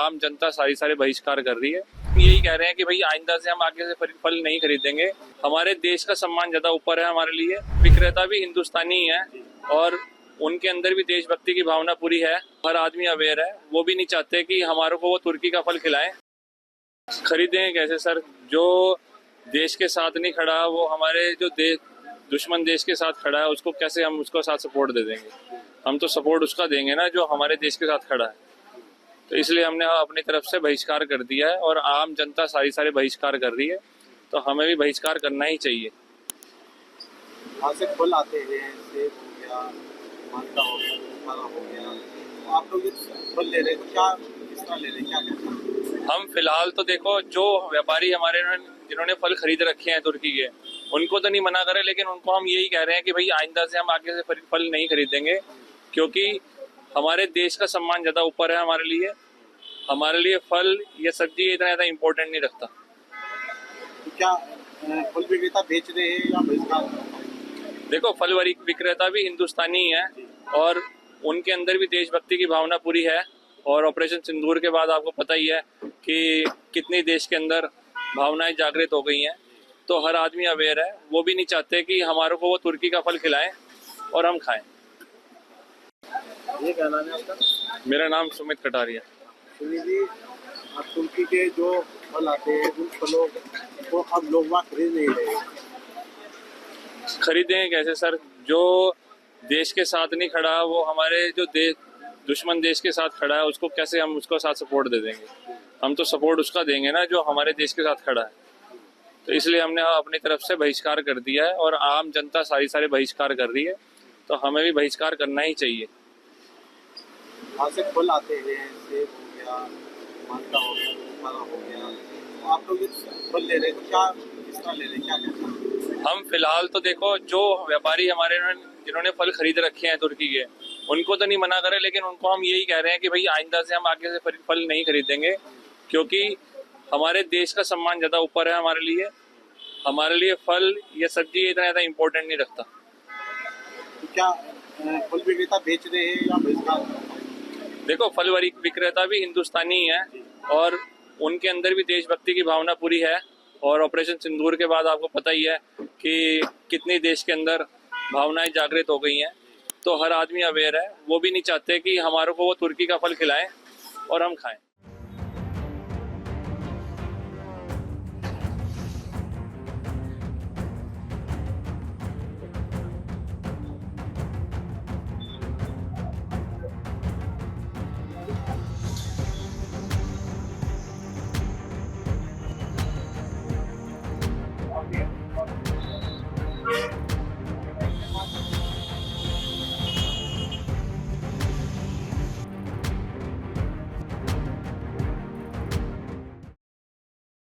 आम जनता सारे बहिष्कार कर रही है। यही कह रहे हैं कि भाई आइंदा से हम आगे से फल नहीं खरीदेंगे। हमारे देश का सम्मान ज्यादा ऊपर है हमारे लिए। विक्रेता भी हिंदुस्तानी है और उनके अंदर भी देशभक्ति की भावना पूरी है। हर आदमी अवेयर है, वो भी नहीं चाहते कि हमारे को वो तुर्की का फल खिलाएं। खरीदेंगे कैसे सर? जो देश के साथ नहीं खड़ा, वो हमारे जो दुश्मन देश के साथ खड़ा है, उसको कैसे हम उसको साथ सपोर्ट दे देंगे? हम तो सपोर्ट उसका देंगे ना जो हमारे देश के साथ खड़ा है। तो इसलिए हमने अपनी तरफ से बहिष्कार कर दिया है और आम जनता सारे बहिष्कार कर रही है, तो हमें भी बहिष्कार करना ही चाहिए। वहाँ से फल आते हैं, सेब हो गया, माल्टा हो गया, संतरा हो गया, तो आप लोग ये फल ले रहे हैं तो क्या किस तरह ले रहे हैं, क्या कहते हैं? हम फिलहाल तो देखो, जो व्यापारी हमारे जिन्होंने फल खरीद रखे हैं तुर्की के, उनको तो नहीं मना करें, लेकिन उनको हम यही कह रहे हैं कि भाई आइंदा से हम आगे से फल नहीं खरीदेंगे, क्योंकि हमारे देश का सम्मान ज्यादा ऊपर है हमारे लिए। हमारे लिए फल या सब्जी इतना ज्यादा इम्पोर्टेंट नहीं रखता। तो क्या फल विक्रेता बेच रहे हैं या बहिष्कार कर रहे हैं? देखो, फल विक्रेता भी हिंदुस्तानी है और उनके अंदर भी देशभक्ति की भावना पूरी है। और ऑपरेशन सिंदूर के बाद आपको पता ही है कि कितनी देश के अंदर भावनाएं जागृत हो गई हैं। तो हर आदमी अवेयर है, वो भी नहीं चाहते कि हमारे को वो तुर्की का फल खिलाएं और हम खाएं। ये क्या नाम है आपका? मेरा नाम सुमित कटारिया। सुनील जी, आप तुर्की के जो फल आते हैं उन फलों को अब लोग वहाँ खरीद नहीं रहे हैं। खरीदेंगे कैसे सर? जो देश के साथ नहीं खड़ा, वो हमारे जो दुश्मन देश के साथ खड़ा है, उसको कैसे हम उसको साथ सपोर्ट दे देंगे? हम तो सपोर्ट उसका देंगे ना जो हमारे देश के साथ खड़ा है। तो इसलिए हमने अपनी तरफ से बहिष्कार कर दिया है और आम जनता सारे बहिष्कार कर रही है, तो हमें भी बहिष्कार करना ही चाहिए। वहाँ से फल आते हैं, सेब हो गया, माल्टा हो गया, संतरा हो गया, तो आप लोग ये फल ले रहे हैं तो क्या किस तरह ले रहे हैं, क्या कहते हैं? हम फिलहाल तो देखो, जो व्यापारी हमारे जिन्होंने फल खरीद रखे हैं तुर्की के, उनको तो नहीं मना करें, लेकिन उनको हम यही कह रहे हैं कि भाई आइंदा से हम आगे से फल नहीं खरीदेंगे, क्योंकि हमारे देश का सम्मान ज्यादा ऊपर है हमारे लिए। हमारे लिए फल या सब्जी इतना ज्यादा इम्पोर्टेंट नहीं रखता। तो क्या फल विक्रेता बेच रहे हैं या बहिष्कार कर रहे हैं? देखो, फल विक्रेता भी हिंदुस्तानी है और उनके अंदर भी देशभक्ति की भावना पूरी है। और ऑपरेशन सिंदूर के बाद आपको पता ही है कि कितनी देश के अंदर भावनाएं जागृत हो गई हैं। तो हर आदमी अवेयर है, वो भी नहीं चाहते कि हमारे को वो तुर्की का फल खिलाएं और हम खाएं।